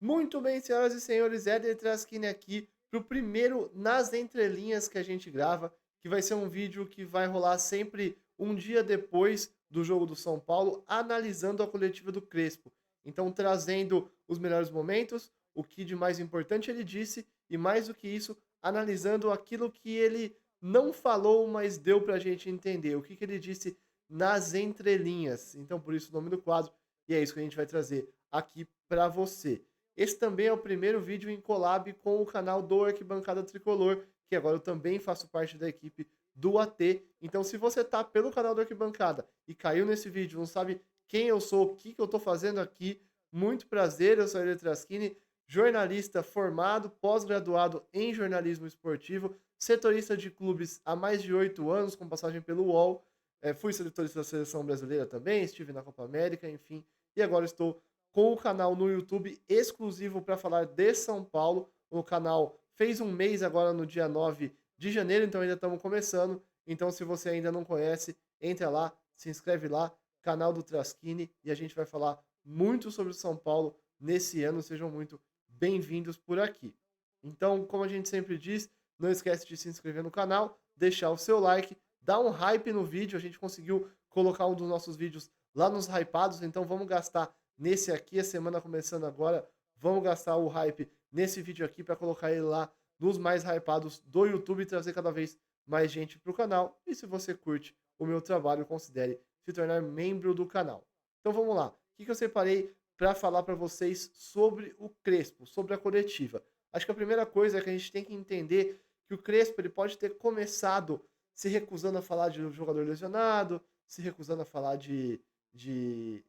Muito bem, senhoras e senhores, Éder Traskini aqui para o primeiro Nas Entrelinhas que a gente grava, que vai ser um vídeo que vai rolar sempre um dia depois do jogo do São Paulo, analisando a coletiva do Crespo. Então, trazendo os melhores momentos, o que de mais importante ele disse, e mais do que isso, analisando aquilo que ele não falou, mas deu para a gente entender, o que ele disse nas entrelinhas. Então, por isso o nome do quadro, e é isso que a gente vai trazer aqui para você. Esse também é o primeiro vídeo em collab com o canal do Arquibancada Tricolor, que agora eu também faço parte da equipe do AT. Então, se você tá pelo canal do Arquibancada e caiu nesse vídeo, não sabe quem eu sou, o que eu tô fazendo aqui, muito prazer, eu sou Ele Traskini, jornalista formado, pós-graduado em jornalismo esportivo, setorista de clubes há mais de 8 anos, com passagem pelo UOL, fui setorista da Seleção Brasileira também, estive na Copa América, enfim, e agora estou com o canal no YouTube exclusivo para falar de São Paulo. O canal fez um mês agora no dia 9 de janeiro, então ainda estamos começando. Então, se você ainda não conhece, entra lá, se inscreve lá, canal do Traskini, e a gente vai falar muito sobre o São Paulo nesse ano. Sejam muito bem-vindos por aqui. Então, como a gente sempre diz, não esquece de se inscrever no canal, deixar o seu like, dar um hype no vídeo. A gente conseguiu colocar um dos nossos vídeos lá nos hypados, então vamos gastar nesse aqui, a semana começando agora, vamos gastar o hype nesse vídeo aqui para colocar ele lá nos mais hypados do YouTube e trazer cada vez mais gente para o canal. E se você curte o meu trabalho, considere se tornar membro do canal. Então vamos lá. O que eu separei para falar para vocês sobre o Crespo, sobre a coletiva? Acho que a primeira coisa é que a gente tem que entender que o Crespo ele pode ter começado se recusando a falar de um jogador lesionado, se recusando a falar de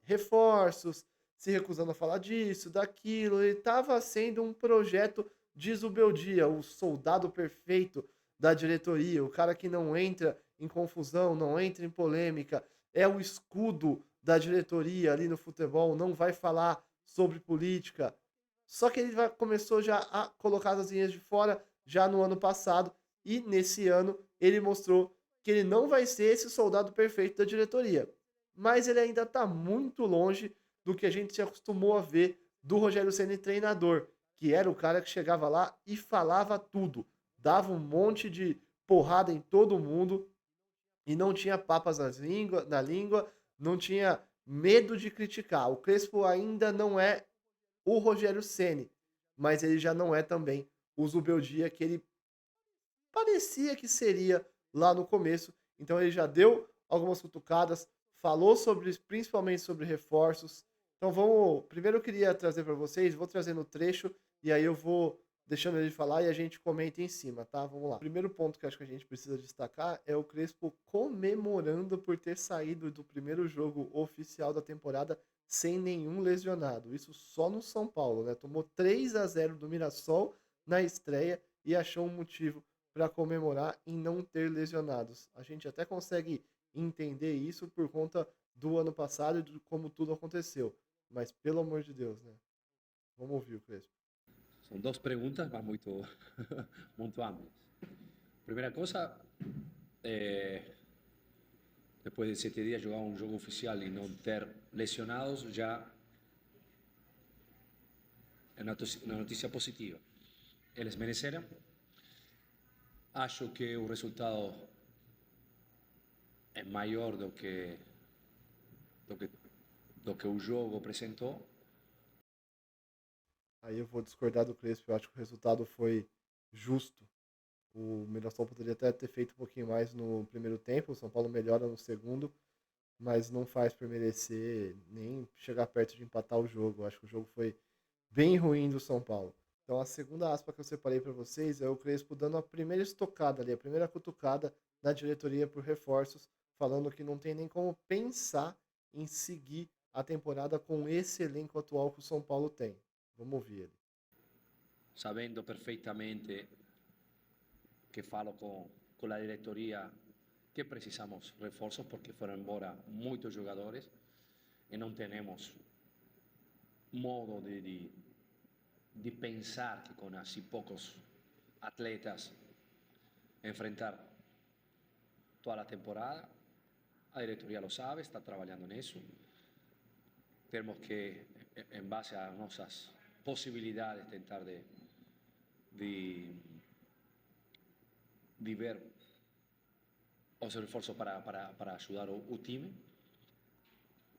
reforços, se recusando a falar disso, daquilo. Ele estava sendo um projeto de Zubeldia, o soldado perfeito da diretoria, o cara que não entra em confusão, não entra em polêmica, é o escudo da diretoria ali no futebol, não vai falar sobre política. Só que ele começou já a colocar as linhas de fora já no ano passado e nesse ano ele mostrou que ele não vai ser esse soldado perfeito da diretoria. Mas ele ainda está muito longe do que a gente se acostumou a ver do Rogério Ceni treinador, que era o cara que chegava lá e falava tudo, dava um monte de porrada em todo mundo e não tinha papas na língua, não tinha medo de criticar. O Crespo ainda não é o Rogério Ceni, mas ele já não é também o Zubeldia que ele parecia que seria lá no começo. Então ele já deu algumas cutucadas, falou sobre, principalmente sobre reforços. Então vamos, primeiro eu queria trazer para vocês, vou trazer no trecho e aí eu vou deixando ele falar e a gente comenta em cima, tá? Vamos lá. O primeiro ponto que acho que a gente precisa destacar é o Crespo comemorando por ter saído do primeiro jogo oficial da temporada sem nenhum lesionado. Isso só no São Paulo, né? Tomou 3-0 do Mirassol na estreia e achou um motivo para comemorar em não ter lesionados. A gente até consegue entender isso por conta do ano passado e de como tudo aconteceu. Mas pelo amor de Deus, né? Vamos ouvir o Crespo. São duas perguntas, mas muito, muito amplas. Primeira coisa, depois de 7 dias jogar um jogo oficial e não ter lesionados, já é uma notícia positiva. Eles mereceram. Acho que o resultado é maior do que o jogo apresentou. Aí eu vou discordar do Crespo, eu acho que o resultado foi justo. O Mirassol poderia até ter feito um pouquinho mais no primeiro tempo, o São Paulo melhora no segundo, mas não faz por merecer nem chegar perto de empatar o jogo. Eu acho que o jogo foi bem ruim do São Paulo. Então a segunda aspa que eu separei para vocês é o Crespo dando a primeira estocada ali, a primeira cutucada na diretoria por reforços, falando que não tem nem como pensar em seguir a temporada com esse elenco atual que o São Paulo tem. Vamos ouvir ele. Sabendo perfeitamente que falo com a diretoria que precisamos reforços porque foram embora muitos jogadores e não temos modo de pensar que com así poucos atletas enfrentar toda a temporada. A diretoria lo sabe, está trabalhando nisso. Temos que, em base a nossas posibilidades, tentar de ver os esforços para ajudar o time.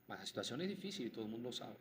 Mas a situação é difícil e todo mundo lo sabe.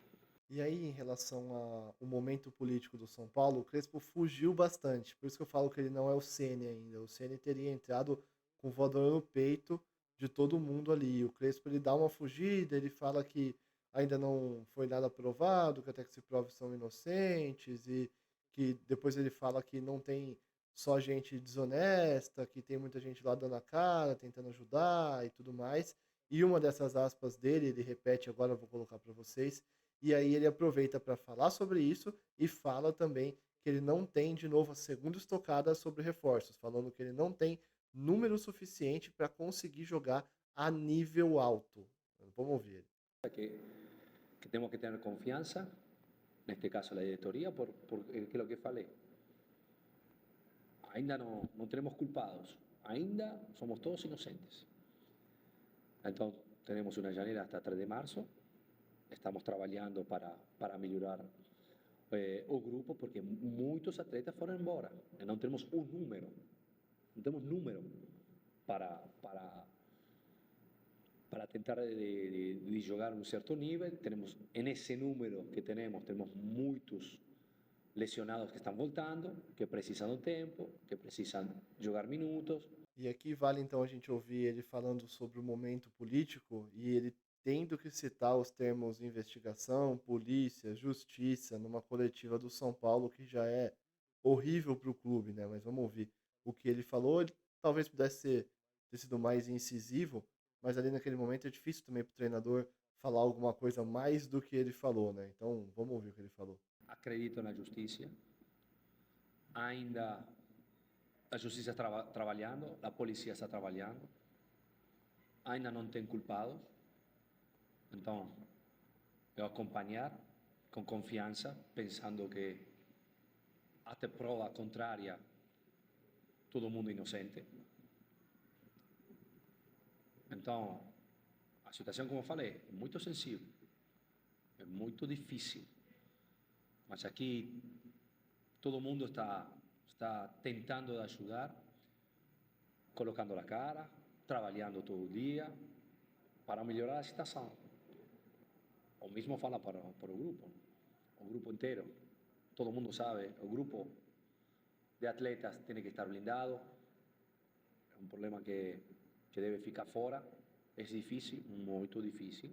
E aí, em relação ao momento político do São Paulo, o Crespo fugiu bastante. Por isso que eu falo que ele não é o Ceni ainda. O Ceni teria entrado com voadora no peito de todo mundo ali. O Crespo ele dá uma fugida, ele fala que ainda não foi nada provado, que até que se prove são inocentes, e que depois ele fala que não tem só gente desonesta, que tem muita gente lá dando a cara, tentando ajudar e tudo mais. E uma dessas aspas dele, ele repete agora, eu vou colocar para vocês, e aí ele aproveita para falar sobre isso e fala também que ele não tem, de novo, a segunda estocada sobre reforços, falando que ele não tem número suficiente para conseguir jogar a nível alto. Vamos ouvir ele. Que temos que ter confiança, neste caso a diretoria, que é o que falei. Ainda não temos culpados, ainda somos todos inocentes. Então, temos uma janela hasta 3 de março. Estamos trabalhando para melhorar o grupo, porque muitos atletas foram embora. Não temos um número, não temos número para tentar de jogar um certo nível. Temos, nesse número que temos muitos lesionados que estão voltando, que precisam de tempo, que precisam jogar minutos. E aqui vale então a gente ouvir ele falando sobre o momento político e ele tendo que citar os termos investigação, polícia, justiça, numa coletiva do São Paulo, que já é horrível para o clube, né? Mas vamos ouvir o que ele falou. Ele talvez pudesse ter sido mais incisivo, mas ali naquele momento é difícil também para o treinador falar alguma coisa mais do que ele falou, né? Então vamos ouvir o que ele falou. Acredito na justiça. Ainda a justiça está trabalhando, a polícia está trabalhando. Ainda não tem culpados. Então, eu acompanhar com confiança, pensando que até prova contrária, todo mundo inocente. Então, a situação, como eu falei, é muito sensível, é muito difícil. Mas aqui todo mundo está tentando ajudar, colocando a cara, trabalhando todo dia para melhorar a situação. O mesmo fala para o grupo inteiro. Todo mundo sabe, o grupo de atletas tem que estar blindado. É um problema que deve ficar fora. É difícil, muito difícil.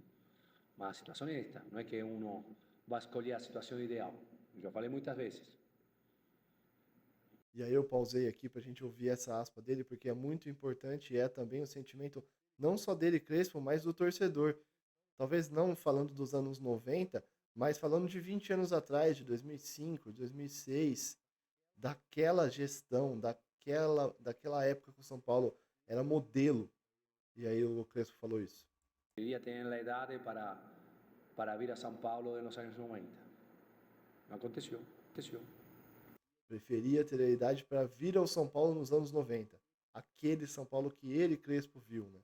Mas a situação é esta. Não é que uno vai escolher a situação ideal. Eu já falei muitas vezes. E aí eu pausei aqui para a gente ouvir essa aspa dele, porque é muito importante e é também o sentimento não só dele, Crespo, mas do torcedor. Talvez não falando dos anos 90, mas falando de 20 anos atrás, de 2005, 2006, daquela gestão, daquela época que o São Paulo era modelo. E aí o Crespo falou isso. Queria ter a idade para vir a São Paulo nos anos 90. Não aconteceu. Preferia ter a idade para vir ao São Paulo nos anos 90. Aquele São Paulo que ele, Crespo, viu, né?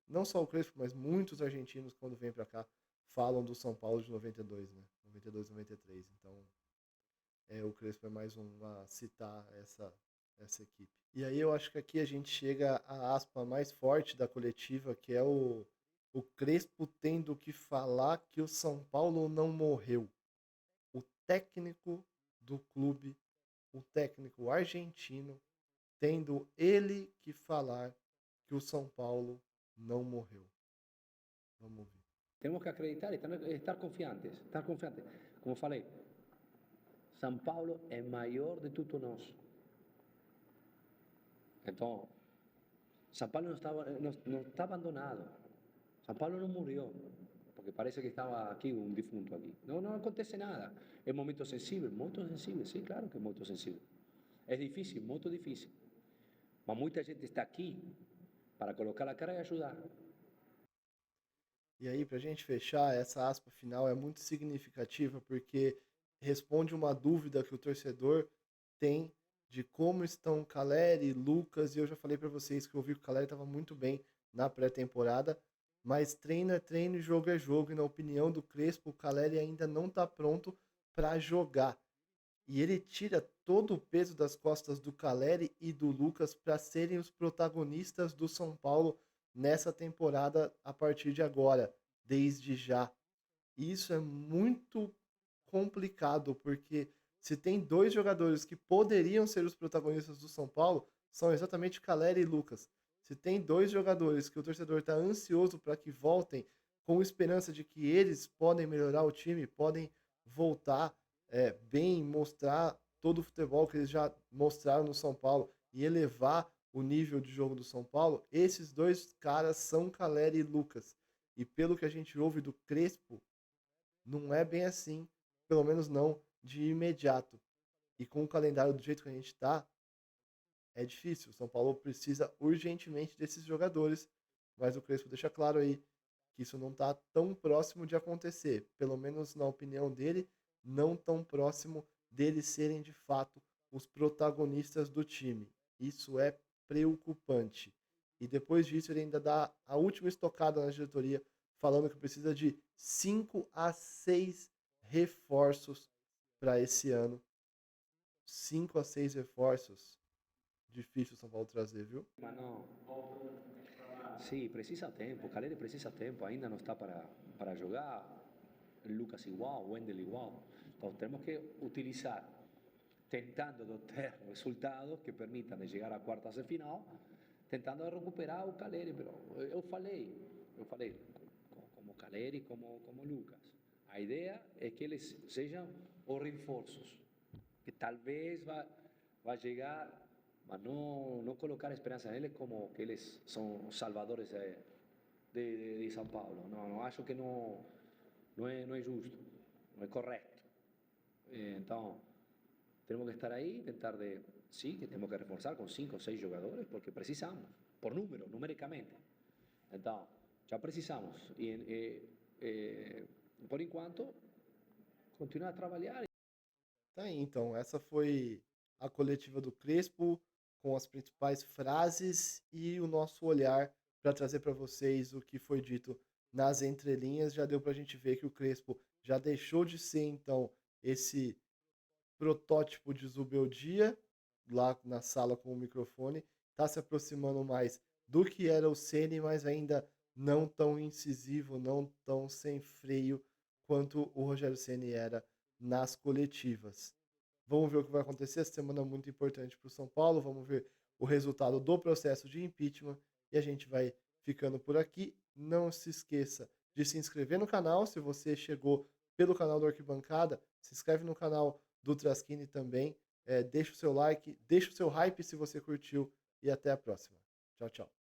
Não só o Crespo, mas muitos argentinos, quando vêm para cá, falam do São Paulo de 92, né? 92, 93. Então, o Crespo é mais um a citar essa equipe. E aí eu acho que aqui a gente chega à aspa mais forte da coletiva, que é o Crespo tendo que falar que o São Paulo não morreu. O técnico do clube, o técnico argentino, tendo ele que falar que o São Paulo não morreu. Vamos ouvir. Temos que acreditar e estar confiantes. Como falei, São Paulo é maior de tudo nós. Então, São Paulo não está abandonado. São Paulo não morreu, porque parece que estava aqui um defunto aqui. Não acontece nada. É um momento sensível, muito sensível. Sim, claro que é muito sensível. É difícil, muito difícil. Mas muita gente está aqui para colocar a cara e ajudar. E aí, para a gente fechar, essa aspa final é muito significativa porque responde uma dúvida que o torcedor tem de como estão Caleri, Lucas, e eu já falei para vocês que eu vi que o Caleri estava muito bem na pré-temporada, mas treino é treino e jogo é jogo, e na opinião do Crespo, o Caleri ainda não está pronto para jogar. e ele tira todo o peso das costas do Caleri e do Lucas para serem os protagonistas do São Paulo nessa temporada a partir de agora, desde já. E isso é muito complicado, porque se tem dois jogadores que poderiam ser os protagonistas do São Paulo, são exatamente Caleri e Lucas. Se tem dois jogadores que o torcedor está ansioso para que voltem, com esperança de que eles podem melhorar o time, podem voltar bem, mostrar todo o futebol que eles já mostraram no São Paulo e elevar o nível de jogo do São Paulo, esses dois caras são Caleri e Lucas. E pelo que a gente ouve do Crespo, não é bem assim, pelo menos não de imediato. E com o calendário do jeito que a gente está, é difícil. O São Paulo precisa urgentemente desses jogadores, mas o Crespo deixa claro aí que isso não está tão próximo de acontecer. Pelo menos na opinião dele, não tão próximo deles serem de fato os protagonistas do time. Isso é preocupante. E depois disso, ele ainda dá a última estocada na diretoria, falando que precisa de 5 a 6 reforços para esse ano. 5 a 6 reforços. Difícil o São Paulo trazer, viu? Mas não. Sim, precisa tempo. Caleri precisa tempo. Ainda não está para jogar. Lucas igual, Wendel igual. Então temos que utilizar, tentando ter resultados que permitam de chegar a quartas de final, tentando recuperar o Caleri. Pero eu falei, como Caleri, como Lucas. A ideia é que eles sejam os reforços, que talvez vai chegar, mas não colocar esperança neles como que eles são os salvadores de São Paulo. Não acho que não é justo, não é correto. Então, temos que estar aí, tentar de, sí, que temos que reforçar com 5 ou 6 jogadores, porque precisamos, por número, numericamente. Então, já precisamos. Por enquanto, continuar a trabalhar. Tá aí, então. Essa foi a coletiva do Crespo, com as principais frases e o nosso olhar para trazer para vocês o que foi dito nas entrelinhas. Já deu para a gente ver que o Crespo já deixou de ser, então, esse protótipo de Zubeldia, lá na sala com o microfone, está se aproximando mais do que era o Ceni, mas ainda não tão incisivo, não tão sem freio quanto o Rogério Ceni era nas coletivas. Vamos ver o que vai acontecer. Essa semana é muito importante para o São Paulo. Vamos ver o resultado do processo de impeachment e a gente vai ficando por aqui. Não se esqueça de se inscrever no canal. Se você chegou pelo canal do Arquibancada, se inscreve no canal do Traskini também. Deixa o seu like, deixa o seu hype se você curtiu e até a próxima. Tchau, tchau.